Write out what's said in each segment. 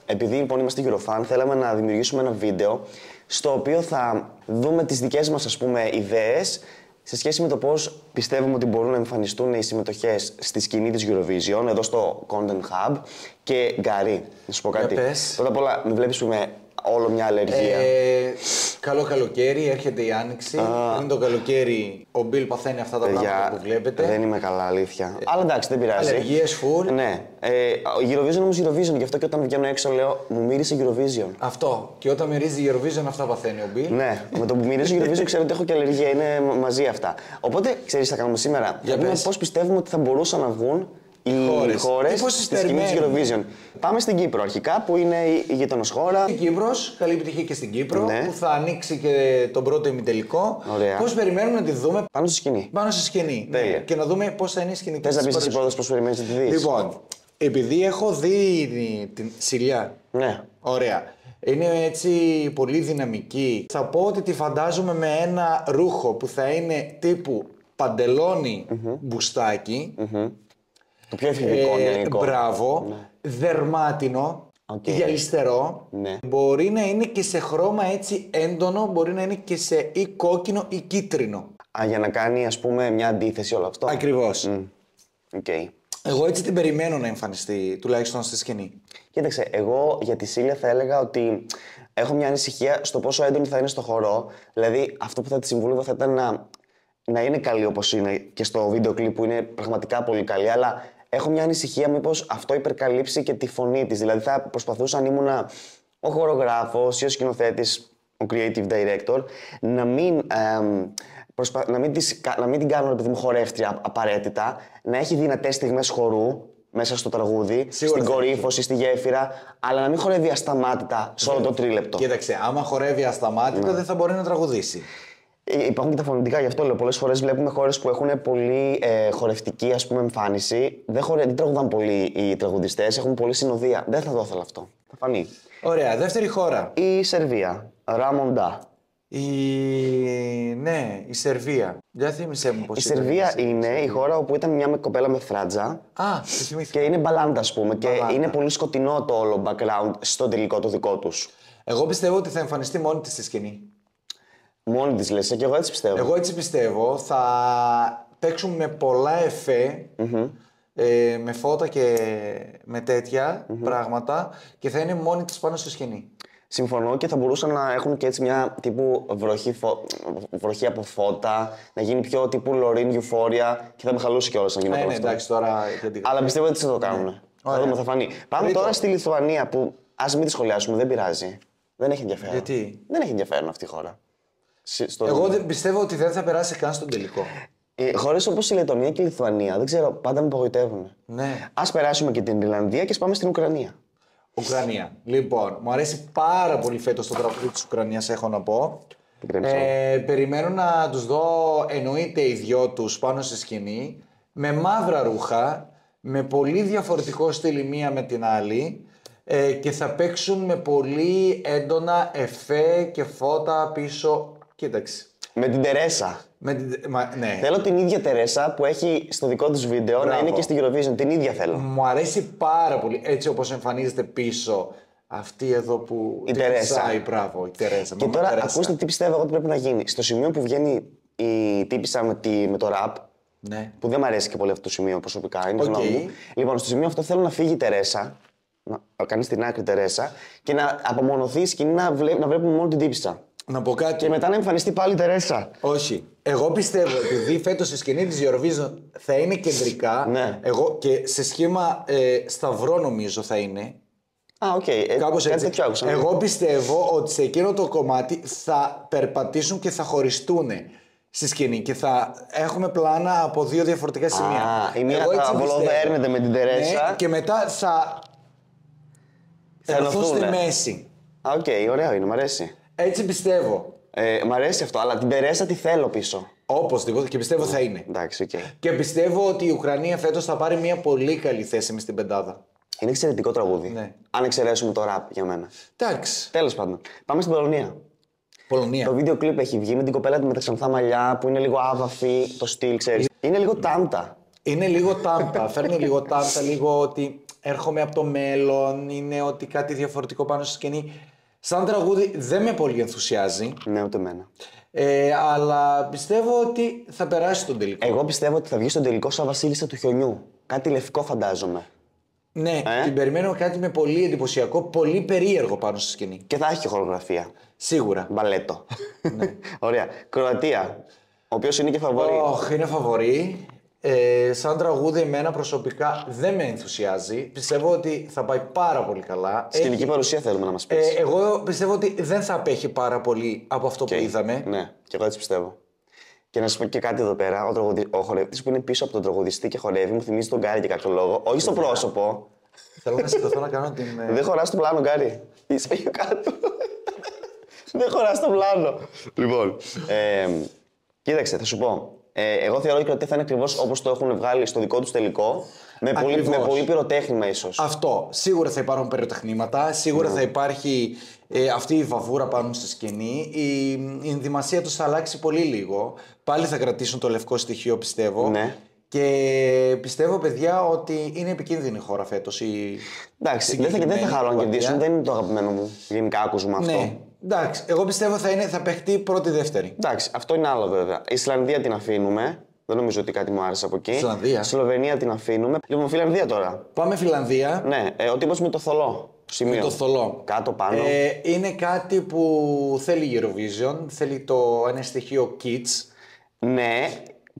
επειδή λοιπόν είμαστε Eurofan, θέλαμε να δημιουργήσουμε ένα βίντεο στο οποίο θα δούμε τις δικές μας, ας πούμε, ιδέες σε σχέση με το πώς πιστεύουμε ότι μπορούν να εμφανιστούν οι συμμετοχές στη σκηνή της Eurovision, εδώ στο Content Hub. Και Γκάρι, να σου πω κάτι. Πρώτα απ' όλα, με βλέπεις που είμαι όλο μια αλλεργία. Καλό καλοκαίρι, έρχεται η άνοιξη. Είναι το καλοκαίρι, ο Μπιλ παθαίνει αυτά τα πράγματα που βλέπετε. Δεν είμαι καλά, αλήθεια. Αλλά εντάξει, δεν πειράζει. Αλλεργίες, full. Ναι. Eurovision όμως Eurovision, γι' αυτό και όταν βγαίνω έξω λέω μου μύρισε Eurovision. Αυτό. Και όταν μυρίζει Eurovision, αυτά παθαίνει ο Μπιλ. Ναι, με το που μυρίζει Eurovision ξέρω ότι έχω και αλλεργία. Είναι μαζί αυτά. Οπότε, ξέρεις, θα κάνουμε σήμερα. Θα δούμε πώς πιστεύουμε ότι θα μπορούσαν να βγουν οι χώρες στη σκηνή της Eurovision. Πάμε στην Κύπρο αρχικά, που είναι η γείτονος χώρα. Η Κύπρος, καλή επιτυχία και στην Κύπρο, που θα ανοίξει και τον πρώτο ημιτελικό. Πώς περιμένουμε να τη δούμε πάνω στη σκηνή. Πάνω στη σκηνή. Ναι. Και να δούμε πώς θα είναι η σκηνή. Θες να πεις εσύ πρώτα πώς περιμένεις να τη δεις? Λοιπόν, επειδή έχω δει την Σιλιά. Ναι. Ωραία. Είναι έτσι πολύ δυναμική. Θα πω ότι τη φαντάζομαι με ένα ρούχο που θα είναι τύπου παντελόνι μπουστάκι. Το πιο εφηβικό νεανικό. Μπράβο. Ναι. Δερμάτινο. Γυαλιστερό. Ναι. Μπορεί να είναι και σε χρώμα έτσι έντονο, μπορεί να είναι και σε ή κόκκινο ή κίτρινο. Για να κάνει, ας πούμε, μια αντίθεση όλο αυτό. Ακριβώς. Okay. Εγώ έτσι την περιμένω να εμφανιστεί, τουλάχιστον στη σκηνή. Κοίταξε, εγώ για τη Σίλια θα έλεγα ότι έχω μια ανησυχία στο πόσο έντονη θα είναι στο χορό. Δηλαδή, αυτό που θα τη συμβούλευα θα ήταν να είναι καλή όπως είναι και στο βίντεο κλιπ που είναι πραγματικά πολύ καλή, αλλά έχω μια ανησυχία μήπως αυτό υπερκαλύψει και τη φωνή της. Δηλαδή, θα προσπαθούσα αν ήμουν ο χορογράφος ή ο σκηνοθέτης, ο creative director, να μην την κάνω επειδή μου χορεύτρια απαραίτητα, να έχει δυνατές στιγμές χορού μέσα στο τραγούδι, στην κορύφωση, στη γέφυρα, αλλά να μην χορεύει ασταμάτητα σε όλο το τρίλεπτο. Κοίταξε, άμα χορεύει ασταμάτητα δεν θα μπορεί να τραγουδήσει. Υπάρχουν και τα φωνητικά, γι' αυτό λέω. Πολλές φορές βλέπουμε χώρες που έχουν πολύ χορευτική, ας πούμε, εμφάνιση. Δεν τραγουδάνε πολύ οι τραγουδιστές, έχουν πολύ συνοδεία. Δεν θα το ήθελα αυτό. Θα φανεί. Ωραία, δεύτερη χώρα. Η Σερβία. Ράμοντα. Ναι, η Σερβία. Για θύμισέ μου πώς η Σερβία είναι η χώρα όπου ήταν μια κοπέλα με φράτζα. Και είναι μπαλάντα, ας πούμε. Και είναι πολύ σκοτεινό το όλο background στο τελικό το δικό τους. Εγώ πιστεύω ότι θα εμφανιστεί μόνη της στη σκηνή. Μόνη της λες, και εγώ έτσι πιστεύω. Εγώ έτσι πιστεύω. Θα παίξουν με πολλά εφέ, με φώτα και με τέτοια πράγματα και θα είναι μόνη της πάνω στη σκηνή. Συμφωνώ και θα μπορούσαν να έχουν και έτσι μια τύπου βροχή από φώτα, να γίνει πιο τύπου Λωρίν Euphoria και θα με χαλούσε κιόλας να γίνει αυτό. Ναι, εντάξει, τώρα. Αλλά πιστεύω ότι θα το κάνουν. Θα δούμε, θα φανεί. Πάμε τώρα στη Λιθουανία που ας μην τη σχολιάσουμε, δεν πειράζει. Δεν έχει ενδιαφέρον. Γιατί? Δεν έχει ενδιαφέρον αυτή η χώρα. Εγώ πιστεύω ότι δεν θα περάσει καν στον τελικό. Χώρες όπως η Λετωνία και η Λιθουανία, δεν ξέρω, πάντα με απογοητεύουν. Ναι. Ας περάσουμε και την Ιρλανδία και πάμε στην Ουκρανία. Ουκρανία. Λοιπόν, μου αρέσει πάρα πολύ φέτος το τραγούδι της Ουκρανίας, έχω να πω. Περιμένω να τους δω, εννοείται οι δυο τους πάνω στη σκηνή, με μαύρα ρούχα, με πολύ διαφορετικό στυλ η μία με την άλλη και θα παίξουν με πολύ έντονα εφέ και φώτα πίσω. Κοίταξε. Με την Τερέσα. Ναι. Θέλω την ίδια Τερέσα που έχει στο δικό της βίντεο. Μπράβο. Να είναι και στη Eurovision. Την ίδια θέλω. Μου αρέσει πάρα πολύ έτσι όπως εμφανίζεται πίσω αυτή εδώ που. Η Τερέσα. Μπράβο, η Τερέσα. Και τώρα ακούστε τι πιστεύω εγώ ότι πρέπει να γίνει. Στο σημείο που βγαίνει η τύπισσα με το rap. Ναι. Που δεν μου αρέσει και πολύ αυτό το σημείο προσωπικά. Είναι γνώμη μου. Λοιπόν, στο σημείο αυτό θέλω να φύγει η Τερέσα. Να κάνει στην άκρη Τερέσα και να απομονωθεί η σκηνή να βλέπουμε μόνο την τύπισσα. Να πω κάτι. Και μετά να εμφανιστεί πάλι η Τερέσα. Όχι. Εγώ πιστεύω ότι επειδή φέτος η σκηνή της Eurovision θα είναι κεντρικά. Ναι. Εγώ και σε σχήμα σταυρό νομίζω θα είναι. Οκ. Κάπως έτσι. Τέτοιο άκουσα. Εγώ πιστεύω ότι σε εκείνο το κομμάτι θα περπατήσουν και θα χωριστούν στη σκηνή και θα έχουμε πλάνα από δύο διαφορετικά σημεία. Η μία θα βολοδέρνεται με την Τερέσα. Ναι, και μετά θα έρθουν στη μέση. Οκ, ωραίο είναι, μ' αρέσει. Έτσι πιστεύω. Μ' αρέσει αυτό, αλλά την Τερέσα τη θέλω πίσω. Οπωσδήποτε και πιστεύω θα είναι. Εντάξει, okay. Και πιστεύω ότι η Ουκρανία φέτος θα πάρει μια πολύ καλή θέση μες στην πεντάδα. Είναι εξαιρετικό τραγούδι. Ναι. Αν εξαιρέσουμε το rap για μένα. Εντάξει. Τέλος πάντων. Πάμε στην Πολωνία. Πολωνία. Το βίντεο κλιπ έχει βγει με την κοπέλα με τα ξανθά μαλλιά που είναι λίγο άβαφη, το στυλ, ξέρεις. Είναι λίγο τάμπτα. Είναι λίγο τάμπτα. Φέρνει λίγο τάμπτα, λίγο ότι έρχομαι από το μέλλον, είναι ότι κάτι διαφορετικό πάνω στη σκηνή. Σαν τραγούδι δεν με πολύ ενθουσιάζει. Ναι, ούτε εμένα. Αλλά πιστεύω ότι θα περάσει στον τελικό. Εγώ πιστεύω ότι θα βγει στον τελικό σαν Βασίλισσα του Χιονιού. Κάτι λευκό φαντάζομαι. Ναι, την περιμένω κάτι με πολύ εντυπωσιακό, πολύ περίεργο πάνω στη σκηνή. Και θα έχει και χορογραφία. Σίγουρα. Μπαλέτο. Ωραία. Κροατία. Ο οποίος είναι και φαβορί. Είναι φαβορί. Σαν τραγούδι εμένα προσωπικά δεν με ενθουσιάζει. Πιστεύω ότι θα πάει πάρα πολύ καλά. Σκηνική παρουσία θέλουμε να μας πεις. Εγώ πιστεύω ότι δεν θα απέχει πάρα πολύ από αυτό που είδαμε. Ναι, και εγώ έτσι πιστεύω. Και να σου πω και κάτι εδώ πέρα. Ο χορευτής που είναι πίσω από τον τραγουδιστή και χορεύει μου θυμίζει τον Γκάρι για κάποιο λόγο. Όχι στο πρόσωπο. Θέλω να σηκωθώ να κάνω την. Δεν χωράς στο πλάνο, Γκάρι. Είσαι πιο κάτω. Δεν χωράς στο πλάνο. Λοιπόν, κοίταξε, θα σου πω. Εγώ θεωρώ ότι θα είναι ακριβώς όπως το έχουν βγάλει στο δικό του τελικό. Με πολύ πυροτέχνημα, ίσως. Αυτό. Σίγουρα θα υπάρχουν πυροτεχνήματα. Σίγουρα θα υπάρχει αυτή η βαβούρα πάνω στη σκηνή. Η ενδυμασία τους θα αλλάξει πολύ λίγο. Πάλι θα κρατήσουν το λευκό στοιχείο, πιστεύω. Ναι. Και πιστεύω, παιδιά, ότι είναι επικίνδυνη η χώρα φέτος. Εντάξει, δεν θα χαρώ να κερδίσουν. Δεν είναι το αγαπημένο μου γενικά άκουσμα αυτό. Ναι. Εντάξει, εγώ πιστεύω θα παιχτεί πρώτη-δεύτερη. Εντάξει, αυτό είναι άλλο βέβαια. Η Ισλανδία την αφήνουμε. Δεν νομίζω ότι κάτι μου άρεσε από εκεί. Ισλανδία. Σλοβενία την αφήνουμε. Λοιπόν, Φιλανδία τώρα. Πάμε Φιλανδία. Ναι, ο τύπος με το θολό. Σημείο. Με το θολό. Κάτω πάνω. Είναι κάτι που θέλει Eurovision. Θέλει ένα στοιχείο kids. Ναι,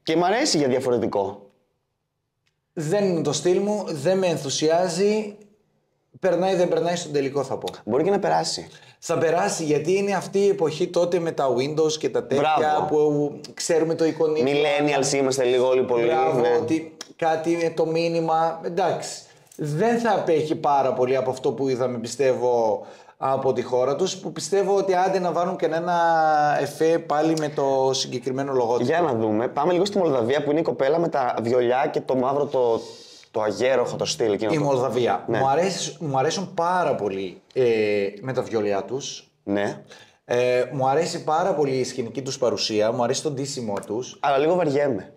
και μ' αρέσει για διαφορετικό. Δεν είναι το στυλ μου, δεν με ενθουσιάζει. Περνάει, δεν περνάει στον τελικό, θα πω. Μπορεί και να περάσει. Θα περάσει γιατί είναι αυτή η εποχή τότε με τα Windows και τα τέτοια. Μπράβο. Που ξέρουμε το εικονίδιο. Millennials είμαστε λίγο όλοι πολύ. Μπράβο, ναι. ότι κάτι είναι το μήνυμα. Εντάξει. Δεν θα απέχει πάρα πολύ από αυτό που είδαμε, πιστεύω, από τη χώρα τους, που πιστεύω ότι άντε να βάλουν και ένα εφέ πάλι με το συγκεκριμένο λογότυπο. Για να δούμε. Πάμε λίγο στη Μολδαβία που είναι η κοπέλα με τα βιολιά και το μαύρο το αγέροχο το στυλ. Η Μολδαβία. Ναι. Μου αρέσουν πάρα πολύ με τα βιολιά τους. Ναι. Μου αρέσει πάρα πολύ η σκηνική τους παρουσία, μου αρέσει το ντύσιμό τους. Αλλά λίγο βαριέμαι.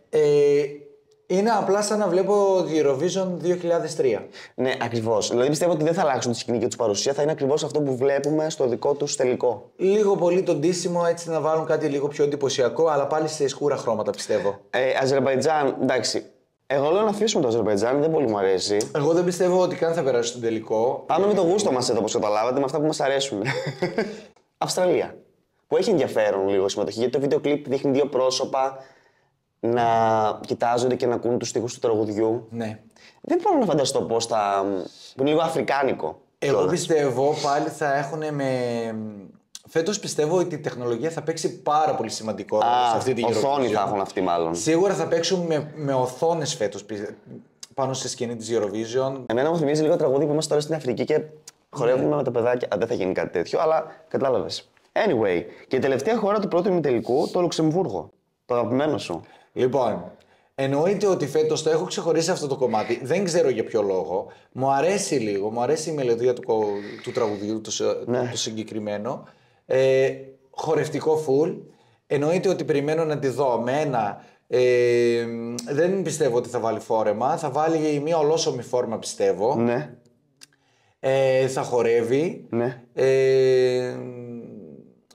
Είναι απλά σαν να βλέπω Eurovision 2003. Ναι, ακριβώς. Δηλαδή πιστεύω ότι δεν θα αλλάξουν τη σκηνική τους παρουσία, θα είναι ακριβώς αυτό που βλέπουμε στο δικό τους τελικό. Λίγο πολύ το ντύσιμο, έτσι να βάλουν κάτι λίγο πιο εντυπωσιακό, αλλά πάλι σε σκούρα χρώματα, πιστεύω. Αζερμπαϊτζάν, εντάξει. Εγώ λέω να αφήσουμε το Αζερμπαϊτζάν, δεν πολύ μου αρέσει. Εγώ δεν πιστεύω ότι καν θα περάσει στον τελικό. Πάμε με το γούστο μας εδώ, όπως καταλάβατε, με αυτά που μας αρέσουν. Αυστραλία. Που έχει ενδιαφέρον λίγο συμμετοχή, γιατί το βίντεο κλιπ δείχνει δύο πρόσωπα να κοιτάζονται και να ακούν τους στίχους του τραγουδιού. Ναι. Δεν μπορώ να φανταστώ πώς θα. Που είναι λίγο αφρικάνικο. Εγώ πιστεύω πάλι θα έχουν με. Φέτος πιστεύω ότι η τεχνολογία θα παίξει πάρα πολύ σημαντικό σε αυτή την Eurovision. Οθόνη θα έχουν αυτοί μάλλον. Σίγουρα θα παίξουν με οθόνες φέτος πάνω στη σκηνή της Eurovision. Εμένα μου θυμίζει λίγο τραγούδι που είμαστε τώρα στην Αφρική και χορεύουμε με τα παιδάκια. Δεν θα γίνει κάτι τέτοιο, αλλά κατάλαβες. Anyway, και η τελευταία χώρα του πρώτου ημιτελικού, το Λουξεμβούργο. Το αγαπημένο σου. Λοιπόν, εννοείται ότι φέτος το έχω ξεχωρίσει αυτό το κομμάτι. Δεν ξέρω για ποιο λόγο. Μου αρέσει λίγο, μου αρέσει η μελωδία του τραγουδιού, το συγκεκριμένο. Χορευτικό full. Εννοείται ότι περιμένω να τη δω με ένα. Δεν πιστεύω ότι θα βάλει φόρεμα. Θα βάλει μια ολόσωμη φόρμα, πιστεύω. Ναι. Θα χορεύει. Ναι.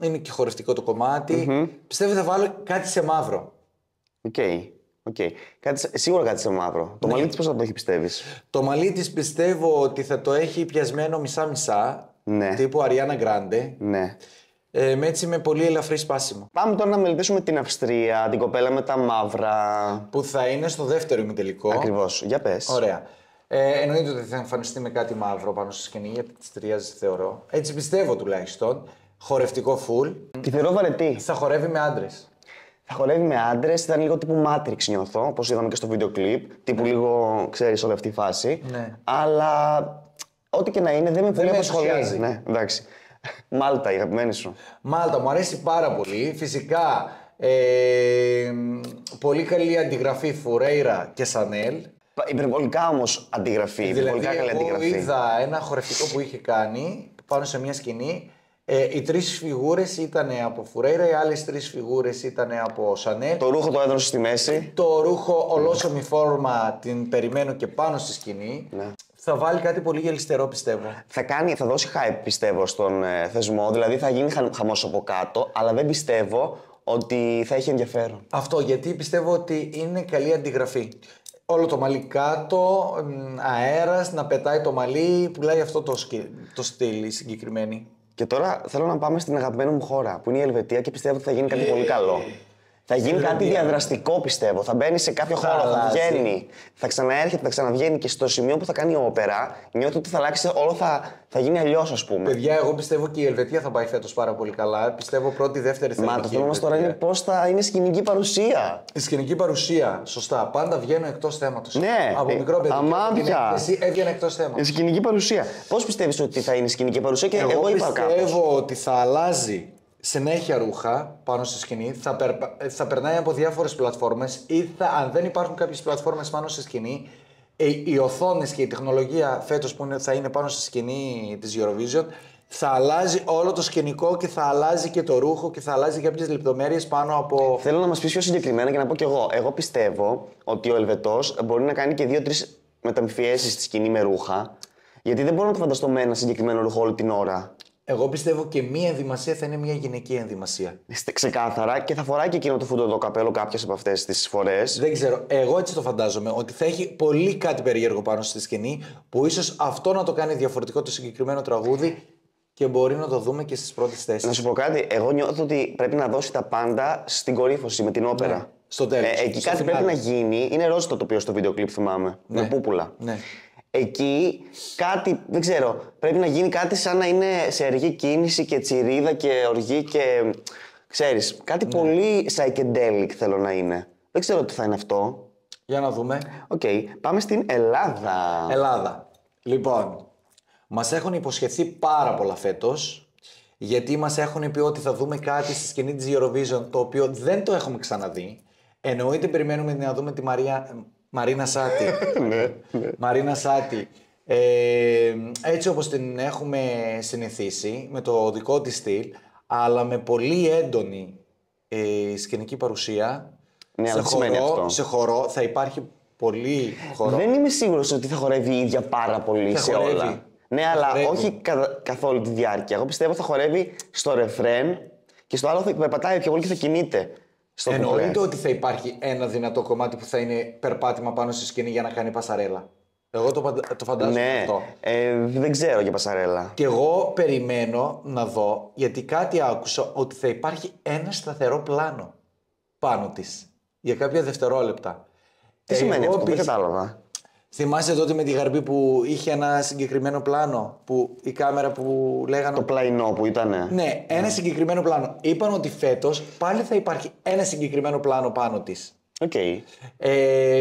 Είναι και χορευτικό το κομμάτι. Πιστεύω ότι θα βάλω κάτι σε μαύρο. Οκ. Okay. Σίγουρα κάτι σε μαύρο. Το μαλλί της πώς θα το έχει, πιστεύεις? Το μαλλί της πιστεύω ότι θα το έχει πιασμένο μισά-μισά. Ναι. Τύπου Αριάνα Γκράντε. Ναι. Έτσι με πολύ ελαφρύ σπάσιμο. Πάμε τώρα να μελετήσουμε την Αυστρία, την κοπέλα με τα μαύρα. Που θα είναι στο δεύτερο ημιτελικό. Ακριβώς. Για πες. Ωραία. Εννοείται ότι θα εμφανιστεί με κάτι μαύρο πάνω στη σκηνή, γιατί της ταιριάζει, θεωρώ. Έτσι πιστεύω τουλάχιστον. Χορευτικό full. Τη θεωρώ βαρετή. Θα χορεύει με άντρες. Θα χορεύει με άντρες, ήταν λίγο τύπου Matrix νιώθω, όπως είδαμε και στο βίντεο κλιπ. Τύπου λίγο, ξέρεις, όλη αυτή η φάση. Ναι. Αλλά ό,τι και να είναι, δεν με πολύ απασχολεί. Ναι, εντάξει. Μάλτα, η αγαπημένη σου. Μάλτα, μου αρέσει πάρα πολύ. Φυσικά, πολύ καλή αντιγραφή Φουρέιρα και Σανέλ. Υπερβολικά όμως αντιγραφή. Δηλαδή, εγώ είδα ένα χορευτικό που είχε κάνει πάνω σε μια σκηνή. Οι τρεις φιγούρες ήταν από Φουρέιρα, οι άλλες τρεις φιγούρες ήταν από Σανέλ. Το ρούχο το έδωσε στη μέση. Το ρούχο ολόσωμη φόρμα την περιμένω και πάνω στη σκηνή. Ναι. Θα βάλει κάτι πολύ γελιστερό, πιστεύω. Θα δώσει hype, πιστεύω, στον θεσμό. Δηλαδή θα γίνει χαμός από κάτω, αλλά δεν πιστεύω ότι θα έχει ενδιαφέρον. Αυτό γιατί πιστεύω ότι είναι καλή αντιγραφή. Όλο το μαλλί κάτω, αέρας, να πετάει το μαλλί, πουλάει αυτό το στυλ συγκεκριμένη. Και τώρα θέλω να πάμε στην αγαπημένη μου χώρα, που είναι η Ελβετία, και πιστεύω ότι θα γίνει κάτι πολύ καλό. Θα γίνει κάτι διαδραστικό, πιστεύω. Θα μπαίνει σε κάποιο χώρο, θα βγαίνει, θα ξαναέρχεται, θα ξαναβγαίνει, και στο σημείο που θα κάνει όπερα, νιώθω ότι θα αλλάξει, όλο θα γίνει αλλιώς, ας πούμε. Παιδιά, εγώ πιστεύω και η Ελβετία θα πάει φέτος πάρα πολύ καλά. Πιστεύω πρώτη, δεύτερη θέση. Μα το θέμα μας τώρα είναι πώς θα είναι σκηνική παρουσία. Η σκηνική παρουσία, σωστά. Πάντα βγαίνω εκτός θέματος. Ναι, από μικρό παιδί. Αμάμπια. Εσύ έβγαινε εκτός θέματος. Η σκηνική παρουσία. Πώς πιστεύεις ότι θα είναι η σκηνική παρουσία, και εγώ είπα κάπως. Πιστεύω ότι θα αλλάζει συνέχεια ρούχα πάνω στη σκηνή, θα περνάει από διάφορες πλατφόρμες, ή αν δεν υπάρχουν κάποιες πλατφόρμες πάνω στη σκηνή, οι οθόνες και η τεχνολογία φέτος που θα είναι πάνω στη σκηνή της Eurovision, θα αλλάζει όλο το σκηνικό και θα αλλάζει και το ρούχο και θα αλλάζει κάποιες λεπτομέρειες πάνω από... Θέλω να μας πεις πιο συγκεκριμένα και να πω κι εγώ. Εγώ πιστεύω ότι ο Ελβετός μπορεί να κάνει και 2-3 μεταμφιέσεις στη σκηνή με ρούχα, γιατί δεν μπορώ να το φανταστώ με ένα συγκεκριμένο ρούχο όλη την ώρα. Εγώ πιστεύω και μία ενδυμασία θα είναι μία γυναικεία ενδυμασία. Ξεκάθαρα, και θα φοράει και εκείνο το φούντο καπέλο κάποιες από αυτές τις φορές. Δεν ξέρω. Εγώ έτσι το φαντάζομαι. Ότι θα έχει πολύ κάτι περίεργο πάνω στη σκηνή, που ίσως αυτό να το κάνει διαφορετικό το συγκεκριμένο τραγούδι και μπορεί να το δούμε και στις πρώτες θέσεις. Να σου πω κάτι. Εγώ νιώθω ότι πρέπει να δώσει τα πάντα στην κορύφωση με την όπερα. Ναι. Στο τέλος. Εκεί κάτι πρέπει να γίνει. Είναι ροζ το τοπίο στο βίντεο κλιπ, θυμάμαι. Ναι. Με πούπουλα. Ναι. Εκεί κάτι, δεν ξέρω, πρέπει να γίνει κάτι σαν να είναι σε αργή κίνηση και τσιρίδα και οργή και ξέρεις, κάτι πολύ psychedelic θέλω να είναι. Δεν ξέρω τι θα είναι αυτό. Για να δούμε. Οκ, πάμε στην Ελλάδα. Ελλάδα. Λοιπόν, μας έχουν υποσχεθεί πάρα πολλά φέτος, γιατί μας έχουν πει ότι θα δούμε κάτι στη σκηνή της Eurovision, το οποίο δεν το έχουμε ξαναδεί. Εννοείται περιμένουμε να δούμε τη Μαρίνα Σάτι. Μαρίνα Σάτι. Έτσι όπως την έχουμε συνηθίσει, με το δικό της στυλ, αλλά με πολύ έντονη σκηνική παρουσία. Ναι, αλλά τι σημαίνει αυτό? Σε χορό θα υπάρχει πολύ χορό. Δεν είμαι σίγουρος ότι θα χορεύει η ίδια πάρα πολύ σε χορεύει. όλα. Ναι, αλλά όχι καθ' όλη τη διάρκεια. Εγώ πιστεύω θα χορεύει στο ρεφρέν και στο άλλο θα περπατάει πιο πολύ και θα κινείται. Εννοείται ότι θα υπάρχει ένα δυνατό κομμάτι που θα είναι περπάτημα πάνω στη σκηνή για να κάνει πασαρέλα. Εγώ το φαντάζομαι αυτό. Δεν ξέρω για πασαρέλα. Και εγώ περιμένω να δω, γιατί κάτι άκουσα, ότι θα υπάρχει ένα σταθερό πλάνο πάνω της για κάποια δευτερόλεπτα. Τι σημαίνει αυτό, δεν κατάλαβα. Θυμάσαι τότε με τη Γαρμπή που είχε ένα συγκεκριμένο πλάνο, που η κάμερα που λέγανε... Το πλαϊνό που ήτανε. Ναι, ένα συγκεκριμένο πλάνο. Είπαν ότι φέτος πάλι θα υπάρχει ένα συγκεκριμένο πλάνο πάνω της. Okay.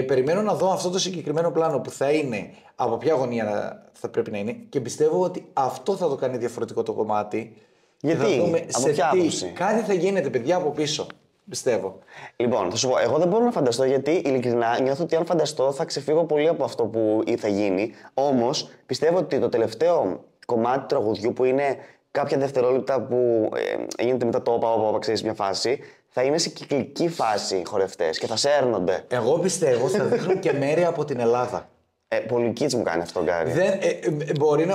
Περιμένω να δω αυτό το συγκεκριμένο πλάνο που θα είναι από ποια γωνία θα πρέπει να είναι, και πιστεύω ότι αυτό θα το κάνει διαφορετικό το κομμάτι. Γιατί, θα δούμε από ποια άποψη? Κάτι θα γίνεται, παιδιά, από πίσω. Πιστεύω. Λοιπόν, θα σου πω, εγώ δεν μπορώ να φανταστώ, γιατί ειλικρινά νιώθω ότι αν φανταστώ θα ξεφύγω πολύ από αυτό που θα γίνει. Όμως πιστεύω ότι το τελευταίο κομμάτι του τραγουδιού, που είναι κάποια δευτερόλεπτα που γίνεται μετά το όπα, ξέρεις, μια φάση, θα είναι σε κυκλική φάση οι χορευτές και θα σέρνονται. Εγώ πιστεύω θα δείχνουν και μέρη από την Ελλάδα. Πολύ κίτς μου κάνει αυτό, Γκάρι. Μπορεί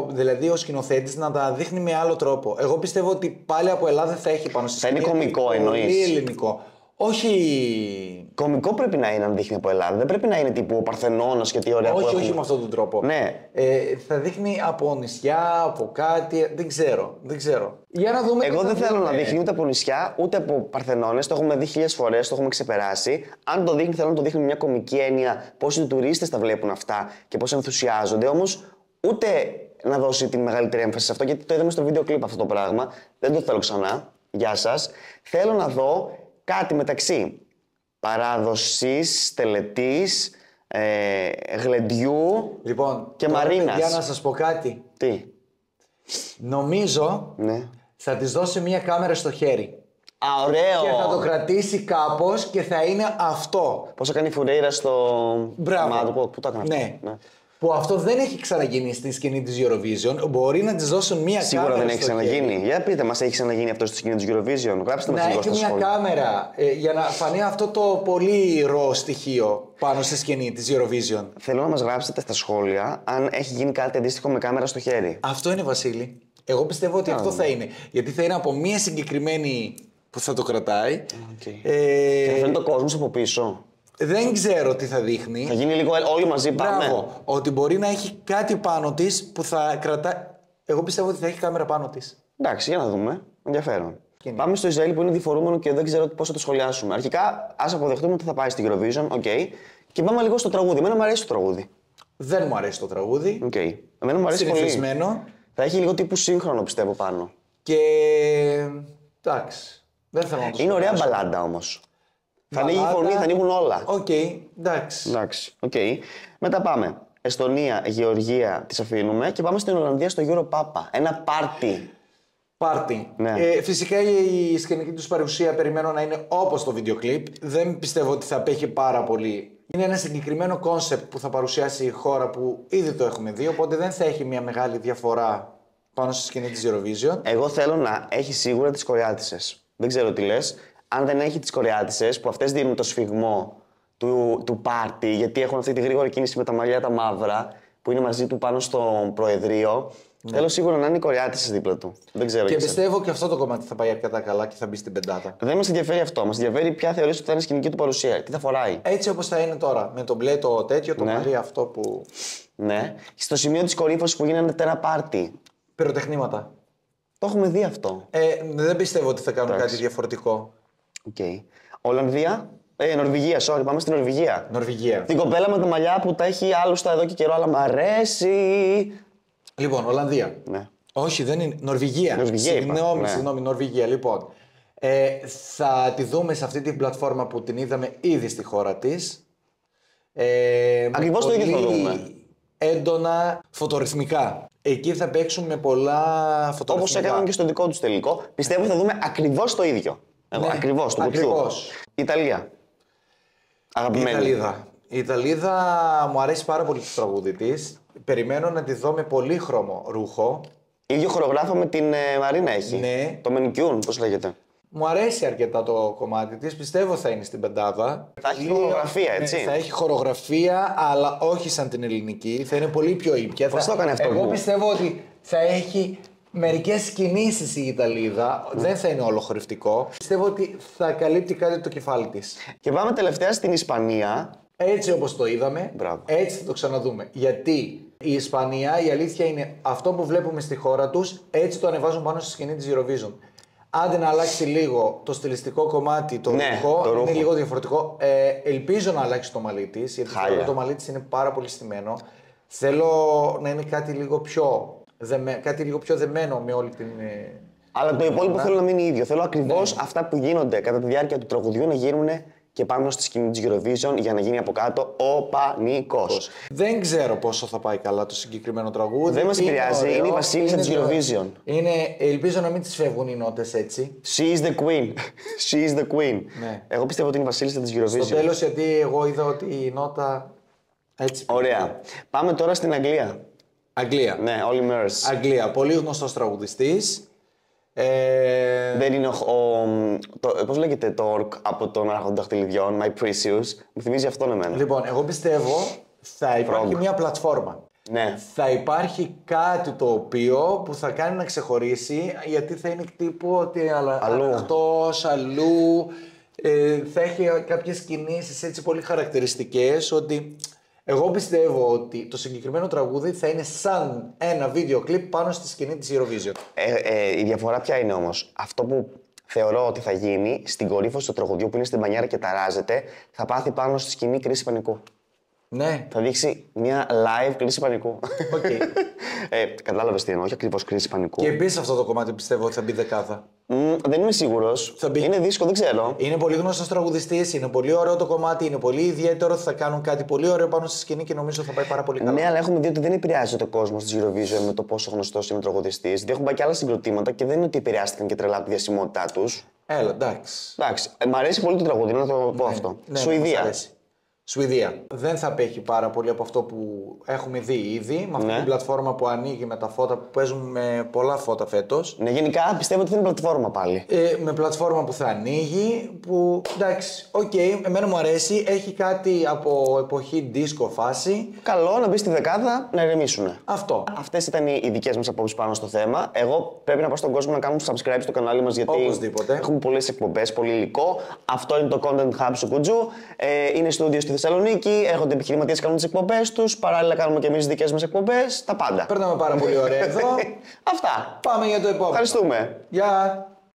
δηλαδή ο σκηνοθέτης να τα δείχνει με άλλο τρόπο. Εγώ πιστεύω ότι πάλι από Ελλάδα θα έχει πάνω στη σκηνή. Θα είναι κωμικό, εννοείς? Πολύ ελληνικό. Όχι. Κωμικό πρέπει να είναι αν δείχνει από Ελλάδα. Δεν πρέπει να είναι τύπου ο Παρθενώνας και τι ωραία που Όχι με αυτόν τον τρόπο. Ναι. Θα δείχνει από νησιά, από κάτι. Δεν ξέρω. Για να δούμε. Εγώ δεν θέλω να δείχνει ούτε από νησιά ούτε από Παρθενώνες. Το έχουμε δει 1000 φορές, το έχουμε ξεπεράσει. Αν το δείχνει, θέλω να το δείχνει με μια κωμική έννοια, πώς οι τουρίστες τα βλέπουν αυτά και πώς ενθουσιάζονται. Όμως ούτε να δώσει την μεγαλύτερη έμφαση σε αυτό, γιατί το είδαμε στο βίντεο κλιπ αυτό το πράγμα. Δεν το θέλω ξανά. Γεια σας. Θέλω να δω κάτι μεταξύ παράδοσης, τελετής, γλεντιού, λοιπόν, και Μαρίνας. Για να σας πω κάτι. Τι? Νομίζω θα της δώσει μια κάμερα στο χέρι. Α, ωραίο! Και θα το κρατήσει κάπως και θα είναι αυτό. Πώς θα κάνει η Φουρέιρα στο... Μπράβο. Πού το έκανε αυτό? Ναι. Που αυτό δεν έχει ξαναγίνει στη σκηνή της Eurovision. Μπορεί να της δώσουν μία Σίγουρα κάμερα. δεν έχει ξαναγίνει. Για πείτε μας, έχει ξαναγίνει αυτό στη σκηνή της Eurovision. Γράψτε μας Να λίγο έχει στα μία σχόλια. κάμερα για να φανεί αυτό το πολύ ρο στοιχείο πάνω στη σκηνή της Eurovision. Θέλω να μας γράψετε στα σχόλια αν έχει γίνει κάτι αντίστοιχο με κάμερα στο χέρι. Αυτό είναι, Βασίλη. Εγώ πιστεύω ότι αυτό θα είναι. Γιατί θα είναι από μία συγκεκριμένη που θα το κρατάει. Okay. Και θα φαίνεται ο κόσμος από πίσω. Δεν ξέρω τι θα δείχνει. Θα γίνει λίγο όλοι μαζί πάμε. Μπράβο. Ότι μπορεί να έχει κάτι πάνω της που θα κρατάει. Εγώ πιστεύω ότι θα έχει κάμερα πάνω της. Εντάξει, για να δούμε. Ενδιαφέρον. Πάμε στο Ισραήλ που είναι διφορούμενο και δεν ξέρω πώς θα το σχολιάσουμε. Αρχικά, ας αποδεχτούμε ότι θα πάει στην Eurovision, okay. Και πάμε λίγο στο τραγούδι. Εμένα μου αρέσει το τραγούδι. Δεν μου αρέσει το τραγούδι. Okay. Εμένα μου αρέσει πολύ. Συνηθισμένο. Θα έχει λίγο τύπου σύγχρονο, πιστεύω, πάνω. Και. Εντάξει. Δεν θέλω να το Είναι ωραία μπαλάντα όμως. Θα ανοίγει η φωνή, θα ανοίγουν όλα. Οκ, εντάξει. Εντάξει, okay. Μετά πάμε. Εστονία, Γεωργία, τις αφήνουμε και πάμε στην Ολλανδία στο Europapa. Ένα πάρτι. Πάρτι. Ναι. Φυσικά η σκηνική τους παρουσία περιμένω να είναι όπως το βίντεο κλιπ. Δεν πιστεύω ότι θα απέχει πάρα πολύ. Είναι ένα συγκεκριμένο κόνσεπτ που θα παρουσιάσει η χώρα που ήδη το έχουμε δει, οπότε δεν θα έχει μια μεγάλη διαφορά πάνω στη σκηνή της Eurovision. Εγώ θέλω να έχει σίγουρα τις Κορεάτισσες. Δεν ξέρω τι λες. Αν δεν έχει τις Κορεάτισσες, που αυτές δίνουν το σφιγμό του πάρτι, γιατί έχουν αυτή τη γρήγορη κίνηση με τα μαλλιά τα μαύρα, που είναι μαζί του πάνω στο Προεδρείο. Ναι. Θέλω σίγουρα να είναι οι Κορεάτισσες δίπλα του. Δεν ξέρω. Και πιστεύω και αυτό το κομμάτι θα πάει αρκετά καλά και θα μπει στην πεντάδα. Δεν μας ενδιαφέρει αυτό. Μας ενδιαφέρει ποια θεωρείς ότι θα είναι η σκηνική του παρουσία. Τι θα φοράει. Έτσι όπως θα είναι τώρα. Με το μπλε το τέτοιο, το μαλλί αυτό που. Ναι. Στο σημείο της κορύφωσης που γίνανε ένα πάρτι. Πυροτεχνήματα. Το έχουμε δει αυτό. Δεν πιστεύω ότι θα κάνουν κάτι διαφορετικό. Okay. Ολλανδία. Νορβηγία, sorry, πάμε στην Νορβηγία. Νορβηγία. Την κοπέλα με τα μαλλιά που τα έχει άλλουστα εδώ και καιρό, αλλά μ' αρέσει. Λοιπόν, Ολλανδία. Ναι. Όχι, δεν είναι. Νορβηγία. Συγγνώμη, Νορβηγία. Λοιπόν, θα τη δούμε σε αυτή την πλατφόρμα που την είδαμε ήδη στη χώρα της. Ακριβώς το ίδιο θα δούμε. Έντονα φωτορυθμικά. Εκεί θα παίξουν με πολλά φωτορυθμικά. Όπως έκαναν και στο δικό τους τελικό. Πιστεύω θα δούμε ακριβώς το ίδιο. Ναι, ακριβώς, το ακριβώς. Ιταλία. Αγαπημένη. Η Ιταλίδα μου αρέσει πάρα πολύ το τραγούδι της. Περιμένω να τη δω με πολύχρωμο ρούχο. Ίδιο χορογράφο με την Μαρίνα έχει. Ναι. Το Μενικιούν, πώς λέγεται. Μου αρέσει αρκετά το κομμάτι της. Πιστεύω θα είναι στην πεντάδα. Θα έχει χορογραφία, έτσι. Θα έχει χορογραφία, αλλά όχι σαν την ελληνική. Θα είναι πολύ πιο ήπια. Πώς το έκανε αυτό. Εγώ πιστεύω ότι θα έχει μερικές κινήσεις η Ιταλίδα. Δεν θα είναι όλο χορευτικό. Πιστεύω ότι θα καλύπτει κάτι το κεφάλι της. Και πάμε τελευταία στην Ισπανία. Έτσι όπως το είδαμε, Μπράβο. έτσι θα το ξαναδούμε. Γιατί η Ισπανία, η αλήθεια είναι αυτό που βλέπουμε στη χώρα τους, έτσι το ανεβάζουν πάνω στη σκηνή της Eurovision. Άντε να αλλάξει λίγο το στιλιστικό κομμάτι, το ρούχο, είναι λίγο διαφορετικό. Ελπίζω να αλλάξει το μαλλί της, γιατί το μαλλί της είναι πάρα πολύ στημένο. Θέλω να είναι κάτι λίγο πιο δεμένο με όλη την. Αλλά το υπόλοιπο θέλω να μείνει ίδιο. Θέλω ακριβώς αυτά που γίνονται κατά τη διάρκεια του τραγουδιού να γίνουν και πάνω στη σκηνή της Eurovision για να γίνει από κάτω ο πανικός. Δεν ξέρω πόσο θα πάει καλά το συγκεκριμένο τραγούδι. Δεν μας επηρεάζει, είναι η βασίλισσα της Eurovision. Ελπίζω να μην τις φεύγουν οι νότες έτσι. She is the queen. She is the queen. Ναι. Εγώ πιστεύω ότι είναι η βασίλισσα της Eurovision. Στο τέλος, γιατί εγώ είδα ότι η νότα έτσι. Ωραία. Πάμε τώρα στην Αγγλία. Αγγλία. Ναι, Olly Murs. Αγγλία. Πολύ γνωστός τραγουδιστής. Δεν είναι πώς λέγεται το ορκ από τον Άρχοντα Δαχτυλιδιών, My Precious. Μου θυμίζει αυτόν εμένα. Λοιπόν, εγώ πιστεύω θα υπάρχει μια πλατφόρμα. Ναι. Θα υπάρχει κάτι το οποίο που θα κάνει να ξεχωρίσει, γιατί θα είναι τύπου ότι αυτός αλλού θα έχει κάποιες κινήσεις έτσι πολύ χαρακτηριστικές, ότι εγώ πιστεύω ότι το συγκεκριμένο τραγούδι θα είναι σαν ένα βίντεο κλιπ πάνω στη σκηνή της Eurovision. Η διαφορά ποια είναι όμως? Αυτό που θεωρώ ότι θα γίνει στην κορύφωση του τραγουδιού που είναι στην μπανιέρα και ταράζεται, θα πάθει πάνω στη σκηνή κρίση πανικού. Ναι. Θα δείξει μια live κρίση πανικού. Okay. Κατάλαβες τι εννοώ, όχι ακριβώς κρίση πανικού. Και επίσης αυτό το κομμάτι πιστεύω ότι θα μπει δεκάδα. Δεν είμαι σίγουρος. Είναι δύσκολο, δεν ξέρω. Είναι πολύ γνωστός τραγουδιστής, είναι πολύ ωραίο το κομμάτι, είναι πολύ ιδιαίτερο. Θα κάνουν κάτι πολύ ωραίο πάνω στη σκηνή και νομίζω θα πάει πάρα πολύ καλά. Ναι, αλλά έχουμε δει ότι δεν επηρεάζεται ο κόσμος της Eurovision με το πόσο γνωστός είναι ο τραγουδιστής. Δηλαδή έχουν πάει και άλλα συγκροτήματα και δεν είναι ότι επηρεάστηκαν και τρελά από τη διασημότητά τους. Έλα, εντάξει. Μ' αρέσει πολύ το τραγούδι, να το πω αυτό. Ναι, Σουηδία. Σουηδία. Δεν θα απέχει πάρα πολύ από αυτό που έχουμε δει ήδη, με αυτή την πλατφόρμα που ανοίγει με τα φώτα που παίζουν με πολλά φώτα φέτος. Ναι, γενικά πιστεύω ότι θα είναι πλατφόρμα πάλι. Με πλατφόρμα που θα ανοίγει, που εντάξει, εμένα μου αρέσει, έχει κάτι από εποχή disco φάση. Καλό να μπει στη δεκάδα, να ηρεμήσουν. Αυτό. Αυτές ήταν οι δικές μας απόψεις πάνω στο θέμα. Εγώ πρέπει να πω στον κόσμο να κάνουν subscribe στο κανάλι μας, γιατί οπωσδήποτε έχουμε πολλές εκπομπές, πολύ υλικό. Αυτό είναι το Content Hub του Κουτζού. Είναι στούντιο στη Θεσσαλονίκη, έρχονται επιχειρηματίες, κάνουν τις εκπομπές τους. Παράλληλα κάνουμε και εμείς τις δικές μας εκπομπές. Τα πάντα. Παίρναμε πάρα πολύ ωραία εδώ. Αυτά. Πάμε για το επόμενο. Ευχαριστούμε. Γεια.